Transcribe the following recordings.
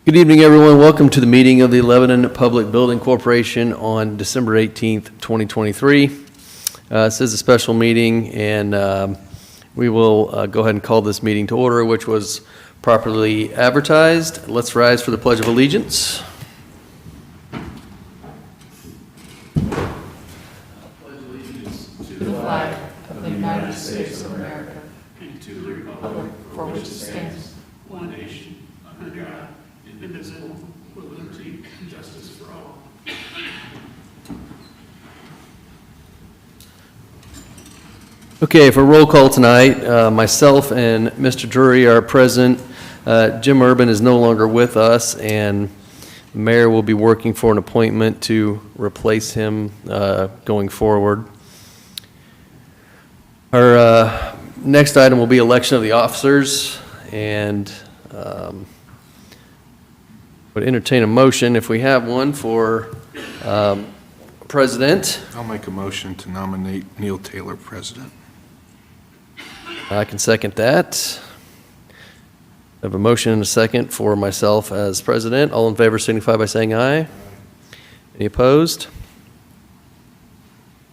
Good evening, everyone. Welcome to the meeting of the Lebanon Public Building Corporation on December 18th, 2023. This is a special meeting, and we will go ahead and call this meeting to order, which was properly advertised. Let's rise for the Pledge of Allegiance. Pledge allegiance to the flag of the United States of America and to the republic for which it stands, one nation, under God, indivisible, with liberty and justice for all. Okay, for roll call tonight, myself and Mr. Drury are present. Jim Urban is no longer with us, and the mayor will be working for an appointment to replace him going forward. Our next item will be election of the officers, and would entertain a motion if we have one for president. I'll make a motion to nominate Neil Taylor president. I can second that. I have a motion and a second for myself as president. All in favor signify by saying aye. Any opposed?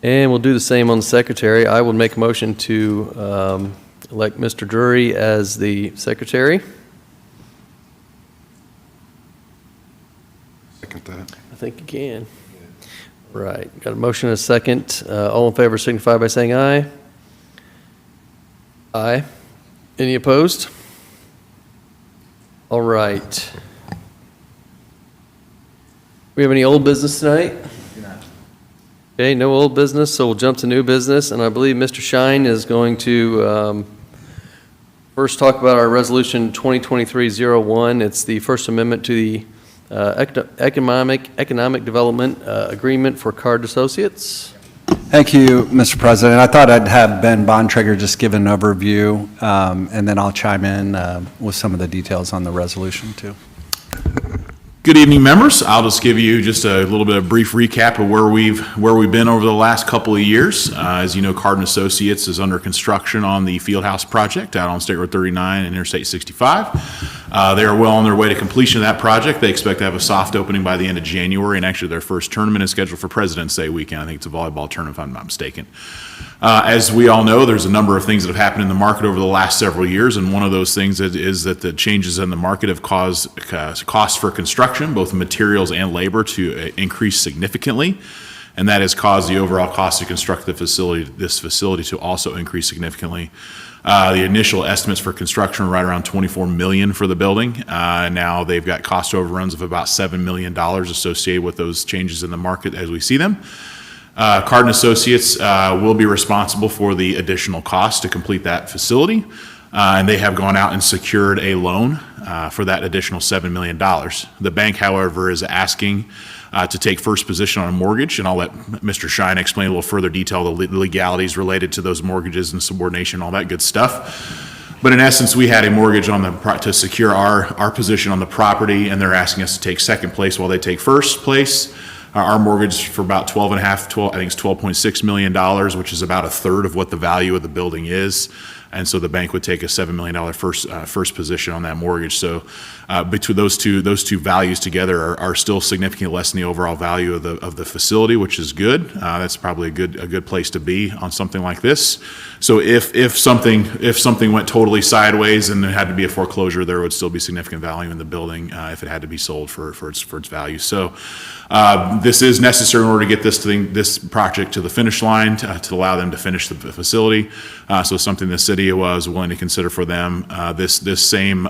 And we'll do the same on the secretary. I will make a motion to elect Mr. Drury as the secretary. Second that. I think you can. Right. Got a motion and a second. All in favor signify by saying aye. Aye. Any opposed? All right. We have any old business tonight? Okay, no old business, so we'll jump to new business, and I believe Mr. Shine is going to first talk about our resolution 2023-01. It's the First Amendment to the Economic Development Agreement for Card Associates. Thank you, Mr. President. I thought I'd have Ben Bontrager just give an overview, and then I'll chime in with some of the details on the resolution, too. Good evening, members. I'll just give you just a little bit of brief recap of where we've been over the last couple of years. As you know, Card & Associates is under construction on the Fieldhouse project out on State Road 39 and Interstate 65. They are well on their way to completion of that project. They expect to have a soft opening by the end of January, and actually their first tournament is scheduled for President's Day weekend. I think it's a volleyball tournament, if I'm not mistaken. As we all know, there's a number of things that have happened in the market over the last several years, and one of those things is that the changes in the market have caused costs for construction, both materials and labor, to increase significantly, and that has caused the overall cost to construct this facility to also increase significantly. The initial estimates for construction are right around $24 million for the building. Now they've got cost overruns of about $7 million associated with those changes in the market as we see them. Card & Associates will be responsible for the additional cost to complete that facility, and they have gone out and secured a loan for that additional $7 million. The bank, however, is asking to take first position on a mortgage, and I'll let Mr. Shine explain a little further detail the legalities related to those mortgages and subordination, all that good stuff. But in essence, we had a mortgage on to secure our position on the property, and they're asking us to take second place while they take first place. Our mortgage for about I think it's $12.6 million, which is about a third of what the value of the building is. And so the bank would take a $7 million first position on that mortgage. So between those two values together are still significantly less than the overall value of the facility, which is good. That's probably a good place to be on something like this. So if something went totally sideways and there had to be a foreclosure, there would still be significant value in the building if it had to be sold for its value. So this is necessary in order to get this project to the finish line to allow them to finish the facility. So something the city was willing to consider for them. This same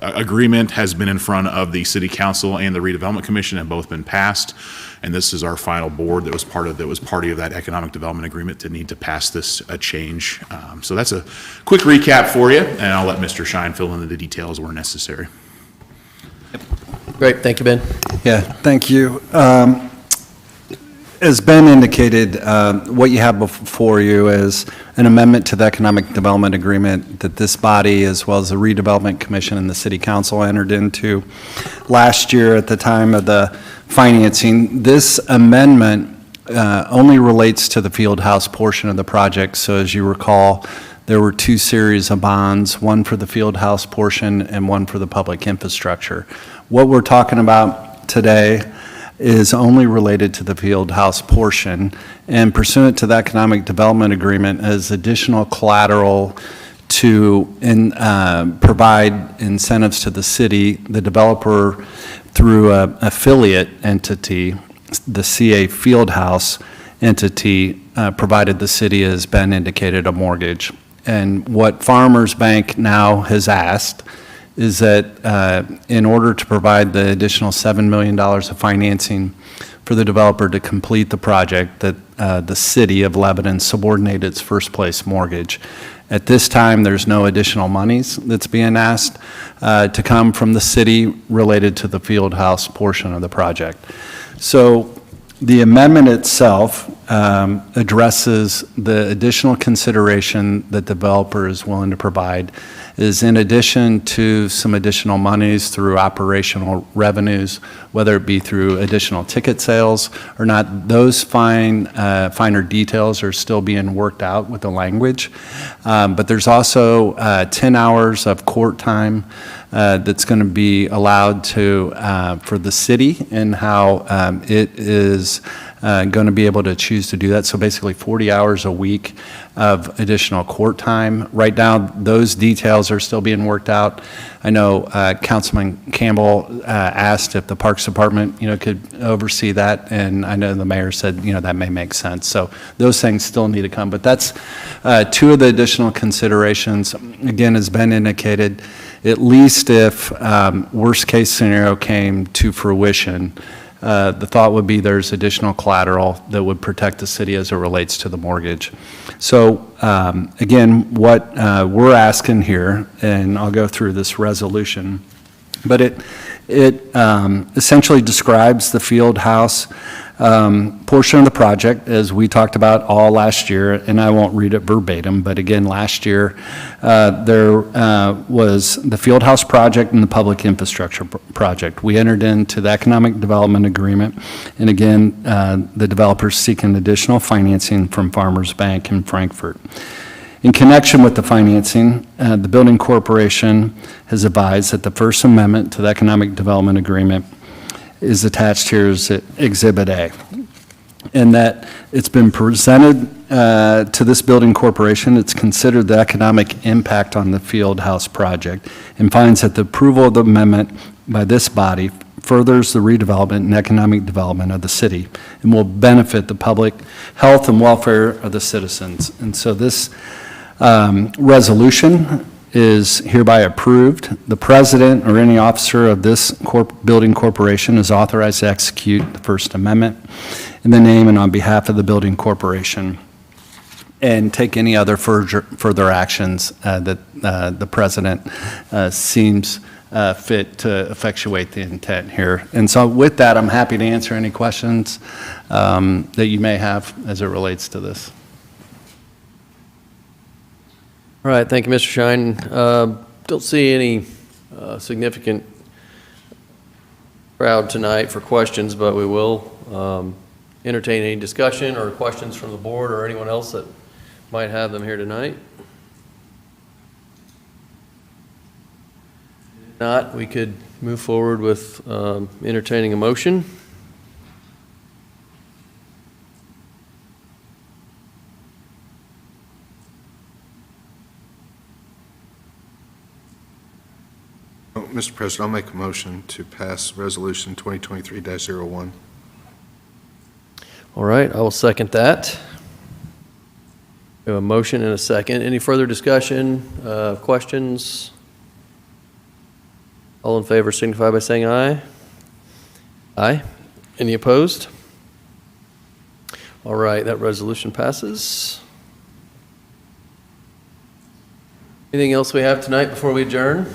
agreement has been in front of the City Council and the Redevelopment Commission, and both been passed. And this is our final board that was party of that economic development agreement to need to pass this change. So that's a quick recap for you, and I'll let Mr. Shine fill in the details where necessary. Great. Thank you, Ben. Yeah, thank you. As Ben indicated, what you have before you is an amendment to the Economic Development Agreement that this body, as well as the Redevelopment Commission and the City Council, entered into last year at the time of the financing. This amendment only relates to the Fieldhouse portion of the project. So as you recall, there were two series of bonds, one for the field house portion and one for the public infrastructure. What we're talking about today is only related to the field house portion, and pursuant to the economic development agreement as additional collateral to provide incentives to the city, the developer, through an affiliate entity, the CA Fieldhouse entity, provided the city, as Ben indicated, a mortgage. And what Farmers Bank now has asked is that in order to provide the additional $7 million of financing for the developer to complete the project, that the city of Lebanon subordinate its first place mortgage. At this time, there's no additional monies that's being asked to come from the city related to the field house portion of the project. So the amendment itself addresses the additional consideration that the developer is willing to provide, is in addition to some additional monies through operational revenues, whether it be through additional ticket sales or not. Those finer details are still being worked out with the language. But there's also 10 hours of court time that's going to be allowed to for the city, and how it is going to be able to choose to do that. So basically 40 hours a week of additional court time. Right now, those details are still being worked out. I know Councilman Campbell asked if the Parks Department, could oversee that, and I know the mayor said, that may make sense. So those things still need to come, but that's two of the additional considerations. Again, as Ben indicated, at least if worst case scenario came to fruition, the thought would be there's additional collateral that would protect the city as it relates to the mortgage. So again, what we're asking here, and I'll go through this resolution, but it essentially describes the field house portion of the project, as we talked about all last year, and I won't read it verbatim, but again, last year, there was the field house project and the public infrastructure project. We entered into the economic development agreement, and again, the developers seeking additional financing from Farmers Bank in Frankfurt. In connection with the financing, the building corporation has advised that the First Amendment to the economic development agreement is attached here as Exhibit A, and that it's been presented to this building corporation. It's considered the economic impact on the field house project, and finds that the approval of the amendment by this body furthers the redevelopment and economic development of the city and will benefit the public health and welfare of the citizens. And so this resolution is hereby approved. The president or any officer of this building corporation is authorized to execute the First Amendment in the name and on behalf of the building corporation, and take any other further actions that the president seems fit to effectuate the intent here. And so with that, I'm happy to answer any questions that you may have as it relates to this. All right, thank you, Mr. Shine. Don't see any significant crowd tonight for questions, but we will entertain any discussion or questions from the board or anyone else that might have them here tonight. If not, we could move forward with entertaining a motion. Mr. President, I'll make a motion to pass Resolution 2023-01. All right, I will second that. We have a motion and a second. Any further discussion, questions? All in favor signify by saying aye. Aye. Any opposed? All right, that resolution passes. Anything else we have tonight before we adjourn?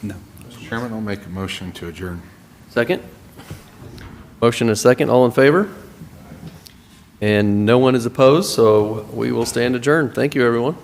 No. Mr. Chairman, I'll make a motion to adjourn. Second? Motion and a second. All in favor? And no one is opposed, so we will stand adjourned. Thank you, everyone.